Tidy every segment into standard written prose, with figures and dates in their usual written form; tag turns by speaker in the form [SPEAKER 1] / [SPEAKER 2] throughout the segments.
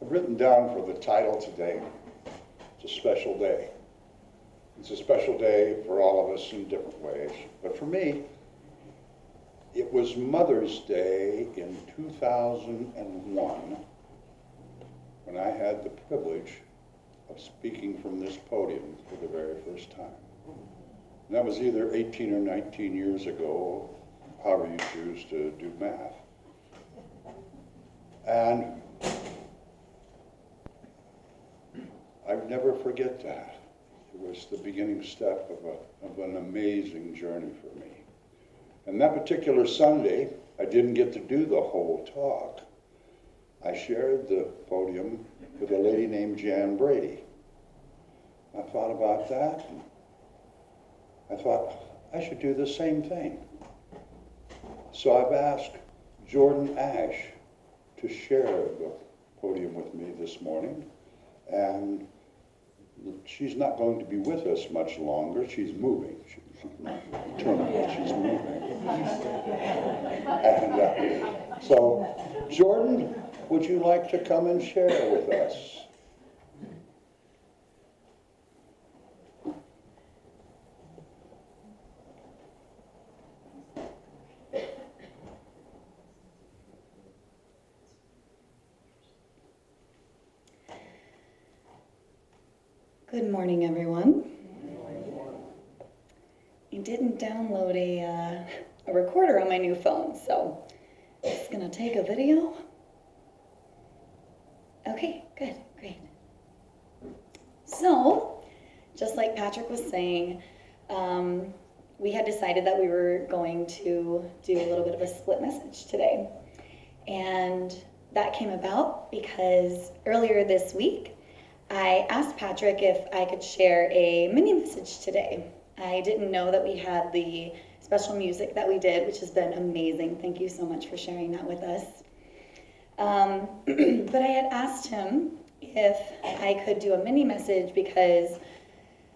[SPEAKER 1] I've written down for the title today, it's a special day. It's a special day for all of us in different ways. But for me, it was Mother's Day in 2001 when I had the privilege of speaking from this podium for the very first time. And that was either 18 or 19 years ago, however you choose to do math. And I'd never forget that. It was the beginning step of an amazing journey for me. And that particular Sunday, I didn't get to do the whole talk. I shared the podium with a lady named Jan Brady. I thought about that, and I thought I should do the same thing. So I've asked Jordan Ash to share the podium with me this morning, and she's not going to be with us much longer. She's moving. She's not eternal, she's moving. And so, Jordan, would you like to come and share with us?
[SPEAKER 2] Good morning, everyone. I didn't download a recorder on my new phone, so it's gonna take a video. Okay, good, great. So, just like Patrick was saying, we had decided that we were going to do a little bit of a split message today. And that came about because earlier this week, I asked Patrick if I could share a mini message today. I didn't know that we had the special music that we did, which has been amazing. Thank you so much for sharing that with us. But I had asked him if I could do a mini message because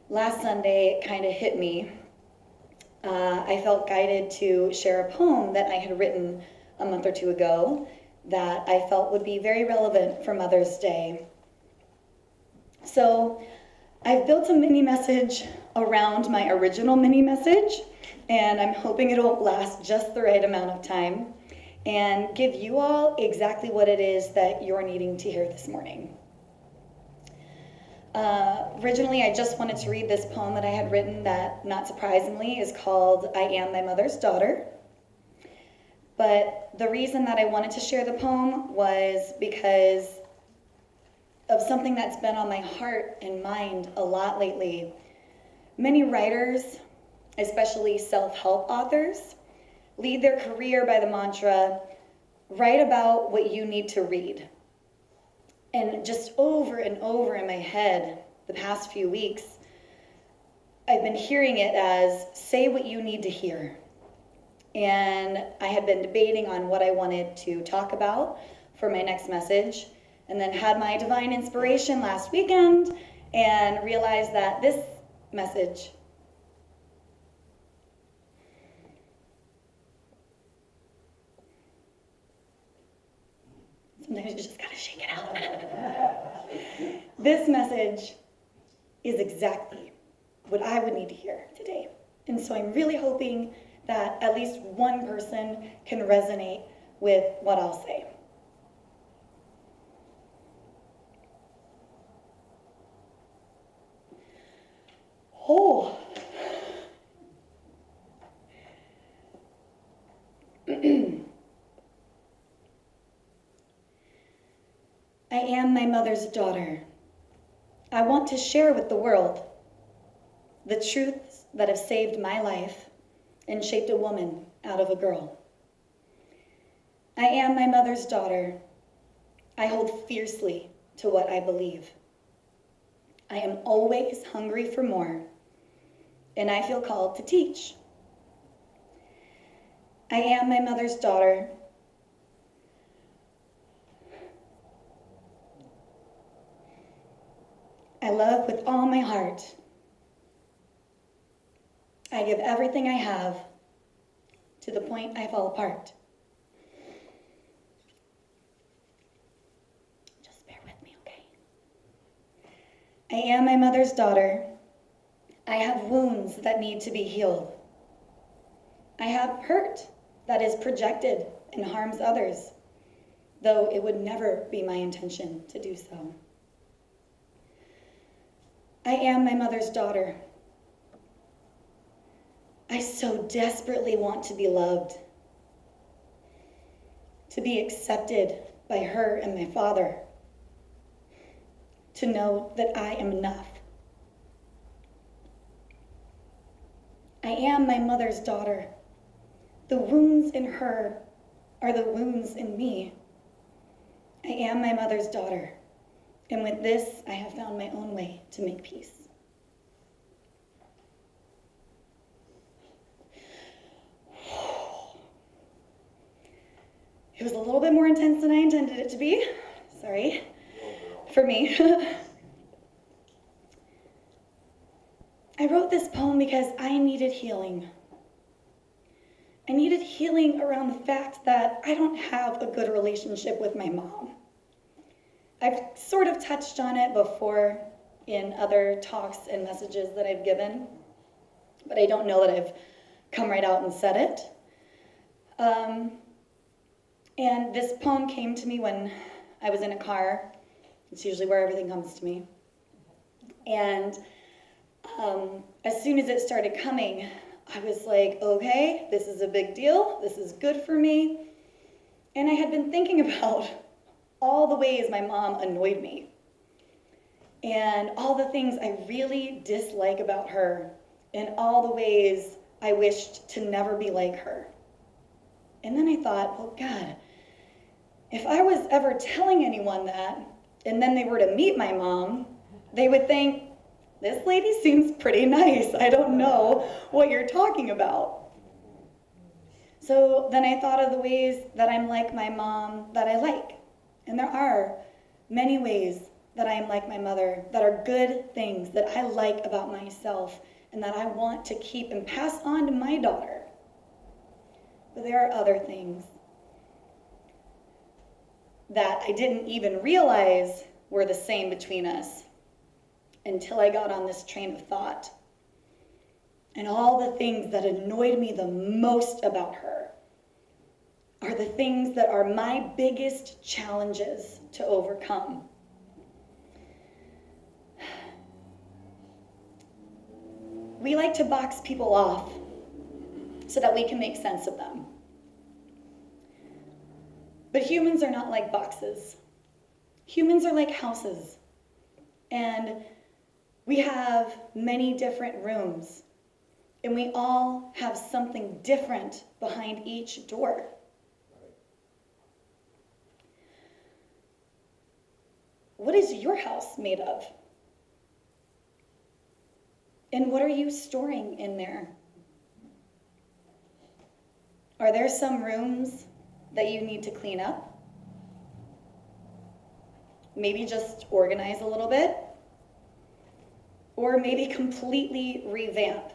[SPEAKER 2] last Sunday it kind of hit me. I felt guided to share a poem that I had written a month or two ago that I felt would be very relevant for Mother's Day. So I've built a mini message around my original mini message, and I'm hoping it'll last just the right amount of time and give you all exactly what it is that you're needing to hear this morning. Originally, I just wanted to read this poem that I had written that, not surprisingly, is called I Am My Mother's Daughter. But the reason that I wanted to share the poem was because of something that's been on my heart and mind a lot lately. Many writers, especially self-help authors, lead their career by the mantra, write about what you need to read. And just over and over in my head the past few weeks, I've been hearing it as, say what you need to hear. And I had been debating on what I wanted to talk about for my next message, and then had my divine inspiration last weekend and realized that this message sometimes you just gotta shake it out. This message is exactly what I would need to hear today. And so I'm really hoping that at least one person can resonate with what I'll say. Oh. I am my mother's daughter. I want to share with the world the truths that have saved my life and shaped a woman out of a girl. I am my mother's daughter. I hold fiercely to what I believe. I am always hungry for more, and I feel called to teach. I am my mother's daughter. I love with all my heart. I give everything I have to the point I fall apart. Just bear with I am my mother's daughter. I have wounds that need to be healed. I have hurt that is projected and harms others, though it would never be my intention to do so. I am my mother's daughter. I so desperately want to be loved, to be accepted by her and my father, to know that I am enough. I am my mother's daughter. The wounds in her are the wounds in me. I am my mother's daughter, and with this, I have found my own way to make peace. It was a little bit more intense than I intended it to be. Sorry. For me. I wrote this poem because I needed healing. I needed healing around the fact that I don't have a good relationship with my mom. I've sort of touched on it before in other talks and messages that I've given, but I don't know that I've come right out and said it. And this poem came to me when I was in a car. It's usually where everything comes to me. And as soon as it started coming, I was like, okay, this is a big deal. This is good for me. And I had been thinking about all the ways my mom annoyed me and all the things I really dislike about her and all the ways I wished to never be like her. And then I thought, well, God, if I was ever telling anyone that and then they were to meet my mom, they would think, this lady seems pretty nice. I don't know what you're talking about. So then I thought of the ways that I'm like my mom that I like. And there are many ways that I am like my mother that are good things that I like about myself and that I want to keep and pass on to my daughter. But there are other things that I didn't even realize were the same between us until I got on this train of thought. And all the things that annoyed me the most about her are the things that are my biggest challenges to overcome. We like to box people off so that we can make sense of them. But humans are not like boxes. Humans are like houses. And we have many different rooms. And we all have something different behind each door. What is your house made of? And what are you storing in there? Are there some rooms that you need to clean up? Maybe just organize a little bit? Or maybe completely revamp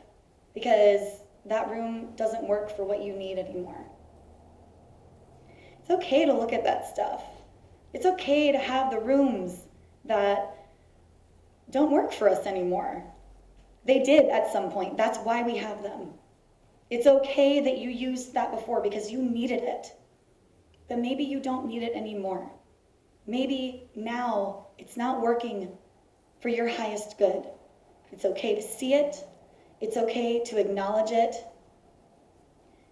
[SPEAKER 2] because that room doesn't work for what you need anymore. It's okay to look at that stuff. It's okay to have the rooms that don't work for us anymore. They did at some point. That's why we have them. It's okay that you used that before because you needed it. But maybe you don't need it anymore. Maybe now it's not working for your highest good. It's okay to see it. It's okay to acknowledge it.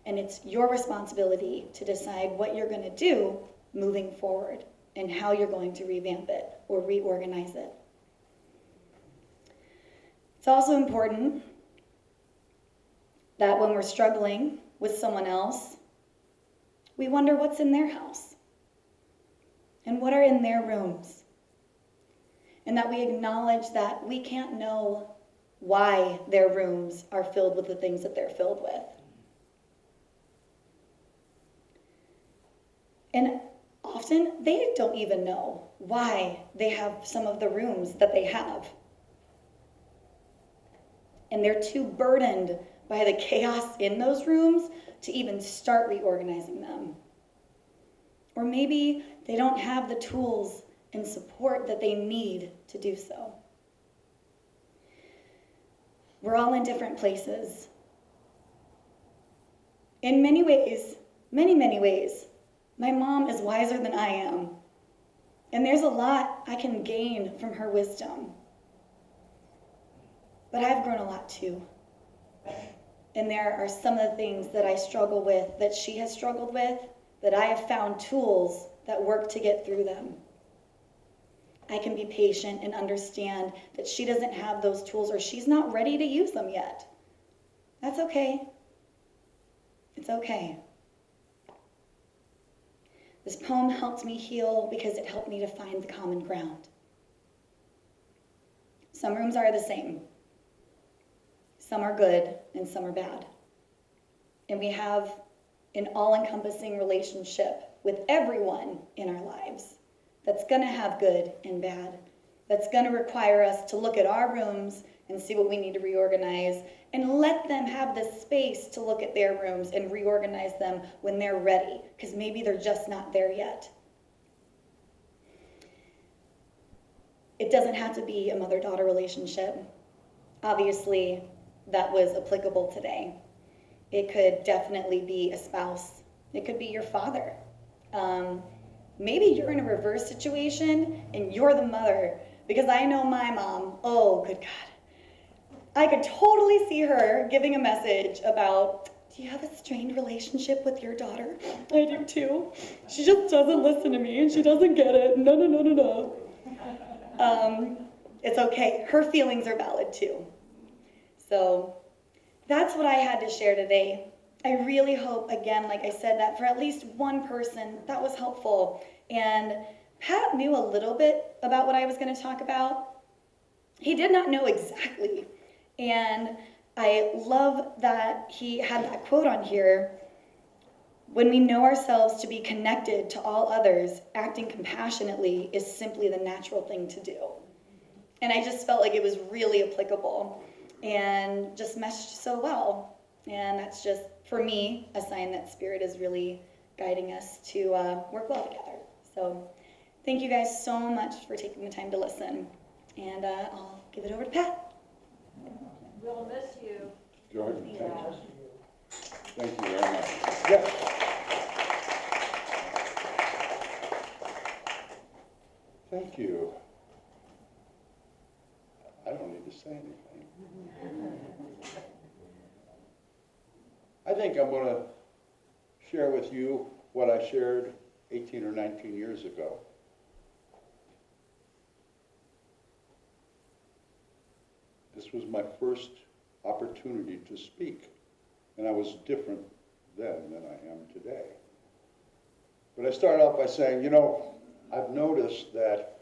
[SPEAKER 2] And it's your responsibility to decide what you're going to do moving forward and how you're going to revamp it or reorganize it. It's also important that when we're struggling with someone else, we wonder what's in their house and what are in their rooms. And that we acknowledge that we can't know why their rooms are filled with the things that they're filled with. And often they don't even know why they have some of the rooms that they have. And they're too burdened by the chaos in those rooms to even start reorganizing them. Or maybe they don't have the tools and support that they need to do so. We're all in different places. In many ways, many, many ways, my mom is wiser than I am. And there's a lot I can gain from her wisdom. But I've grown a lot too. And there are some of the things that I struggle with, that she has struggled with, that I have found tools that work to get through them. I can be patient and understand that she doesn't have those tools or she's not ready to use them yet. That's okay. It's okay. This poem helped me heal because it helped me to find the common ground. Some rooms are the same. Some are good and some are bad. And we have an all-encompassing relationship with everyone in our lives that's going to have good and bad, that's going to require us to look at our rooms and see what we need to reorganize, and let them have the space to look at their rooms and reorganize them when they're ready, because maybe they're just not there yet. It doesn't have to be a mother-daughter relationship. Obviously, that was applicable today. It could definitely be a spouse. It could be your father. Maybe you're in a reverse situation and you're the mother, because I know my mom, oh, good God. I could totally see her giving a message about, do you have a strained relationship with your daughter? I do too. She just doesn't listen to me and she doesn't get it. No. It's okay. Her feelings are valid too. So that's what I had to share today. I really hope, again, like I said, that for at least one person, that was helpful. And Pat knew a little bit about what I was going to talk about. He did not know exactly. And I love that he had that quote on here. When we know ourselves to be connected to all others, acting compassionately is simply the natural thing to do. And I just felt like it was really applicable and just meshed so well. And that's just, for me, a sign that Spirit is really guiding us to work well together. So thank you guys so much for taking the time to listen. And I'll give it over to Pat.
[SPEAKER 3] We'll miss you.
[SPEAKER 1] Jordan, thank
[SPEAKER 3] Yeah.
[SPEAKER 1] you. Thank you very much. Yes. Thank you. I don't need to say anything. I think I'm going to share with you what I shared 18 or 19 years ago. This was my first opportunity to speak, and I was different then than I am today. But I started off by saying, you know, I've noticed that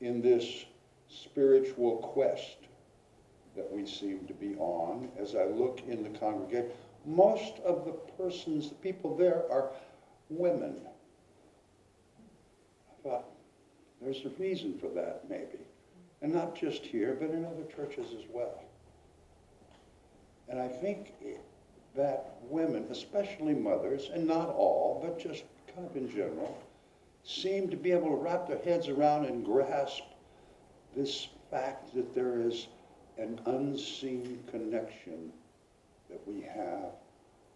[SPEAKER 1] in this spiritual quest that we seem to be on, as I look in the congregation, most of the people there are women. I thought, there's a reason for that, maybe. And not just here, but in other churches as well. And I think that women, especially mothers, and not all, but just kind of in general, seem to be able to wrap their heads around and grasp this fact that there is an unseen connection that we have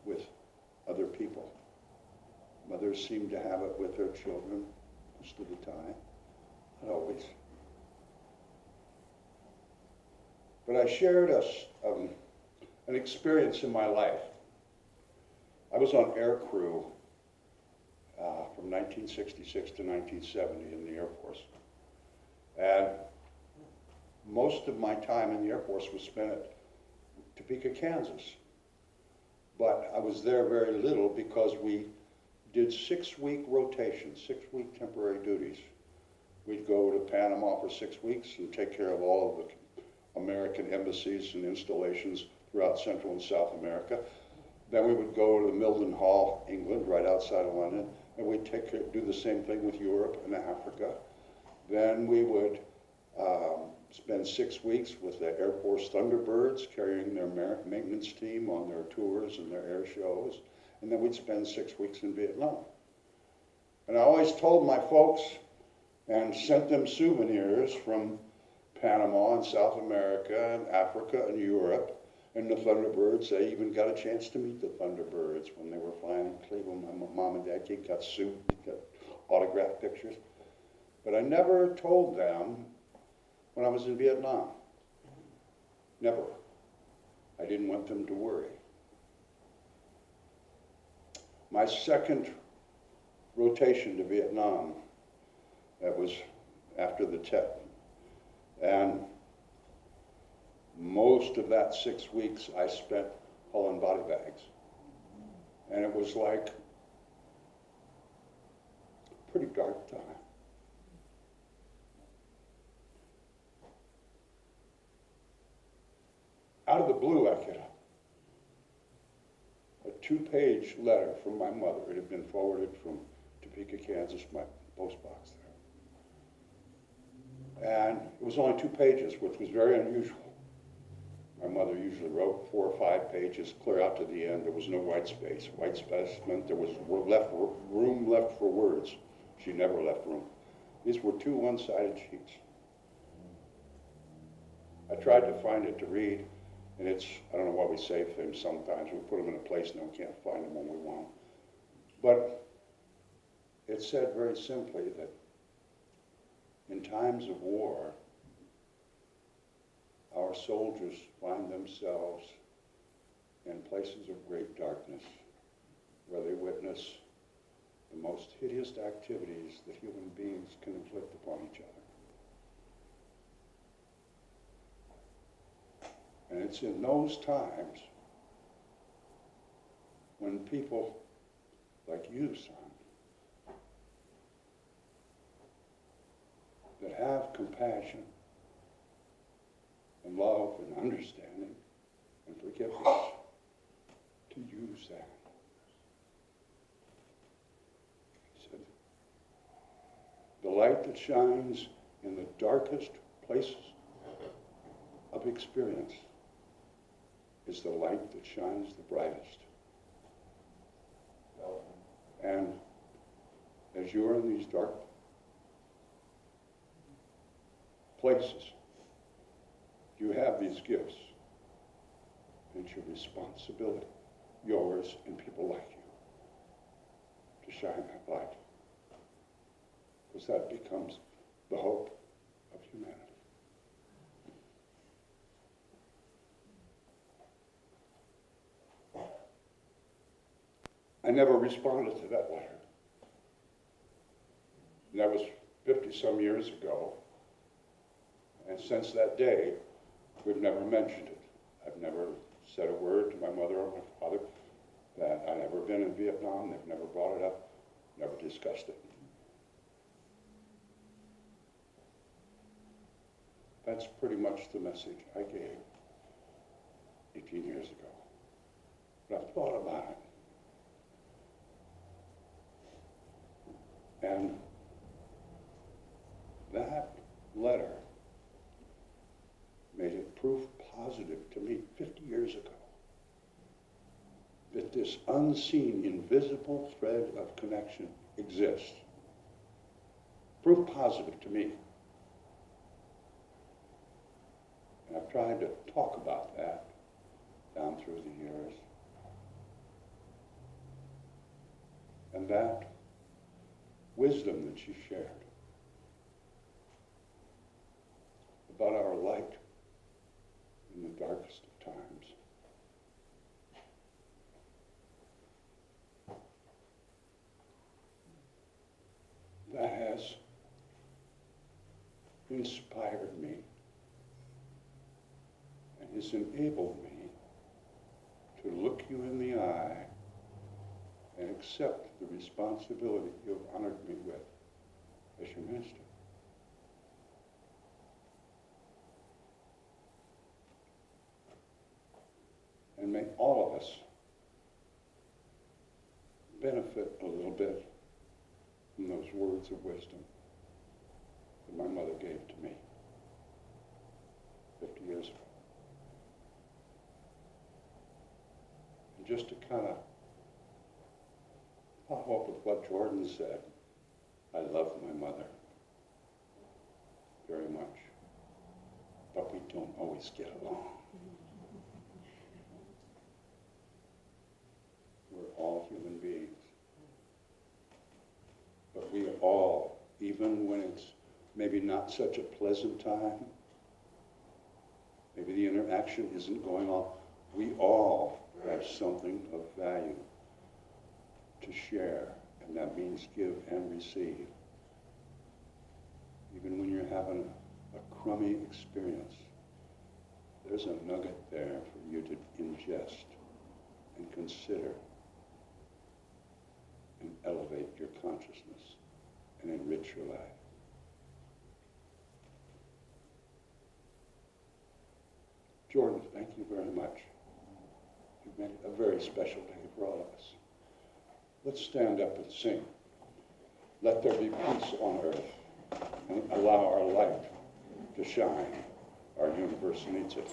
[SPEAKER 1] with other people. Mothers seem to have it with their children most of the time, not always. But I shared an experience in my life. I was on air crew from 1966 to 1970 in the Air Force. And most of my time in the Air Force was spent at Topeka, Kansas. But I was there very little because we did 6-week rotations, 6-week temporary duties. We'd go to Panama for 6 weeks and take care of all of the American embassies and installations throughout Central and South America. Then we would go to Mildenhall, England, right outside of London, and we'd do the same thing with Europe and Africa. Then we would spend 6 weeks with the Air Force Thunderbirds, carrying their maintenance team on their tours and their air shows. And then we'd spend 6 weeks in Vietnam. And I always told my folks and sent them souvenirs from Panama and South America and Africa and Europe. And the Thunderbirds, I even got a chance to meet the Thunderbirds when they were flying in Cleveland. My mom and dad got suit, got autographed pictures. But I never told them when I was in Vietnam. Never. I didn't want them to worry. My second rotation to Vietnam, that was after the Tet. And most of that 6 weeks I spent hauling body bags. And it was like a pretty dark time. Out of the blue, I get a 2-page letter from my mother. It had been forwarded from Topeka, Kansas, my post box there. And it was only 2 pages, which was very unusual. My mother usually wrote 4 or 5 pages, clear out to the end. There was no white space. White space meant there was room left for words. She never left room. These were 2 one-sided sheets. I tried to find it to read, and it's, I don't know why we save things sometimes. We put them in a place and we can't find them when we want. But it said very simply that in times of war, our soldiers find themselves in places of great darkness where they witness the most hideous activities that human beings can inflict upon each other. And it's in those times when people like you, son, that have compassion and love and understanding and forgiveness, to use that. He said, the light that shines in the darkest places of experience is the light that shines the brightest. And as you're in these dark places, you have these gifts. It's your responsibility, yours and people like you, to shine that light. Because that becomes the hope of humanity. I never responded to that letter. And that was 50-some years ago. And since that day, we've never mentioned it. I've never said a word to my mother or my father that I've never been in Vietnam. They've never brought it up, never discussed it. That's pretty much the message I gave 18 years ago. But I've thought about it. And that letter made it proof positive to me 50 years ago that this unseen, invisible thread of connection exists. Proof positive to me. And I've tried to talk about that down through the years. And that wisdom that you shared about our light in the darkest of times. That has inspired me and has enabled me to look you in the eye and accept the responsibility you have honored me with as your minister. And may all of us benefit a little bit from those words of wisdom that my mother gave to me 50 years ago. And just to kind of follow up with what Jordan said, I love my mother very much. don't always get along. We're all human beings. But we all, even when it's maybe not such a pleasant time, maybe the interaction isn't going on, we all have something of value to share, and that means give and receive. Even when you're having a crummy experience, there's a nugget there for you to ingest and consider and elevate your consciousness and enrich your life. Jordan, thank you very much. You've made it a very special day for all of us. Let's stand up and sing. Let there be peace on earth, and allow our light to shine. Our universe needs it.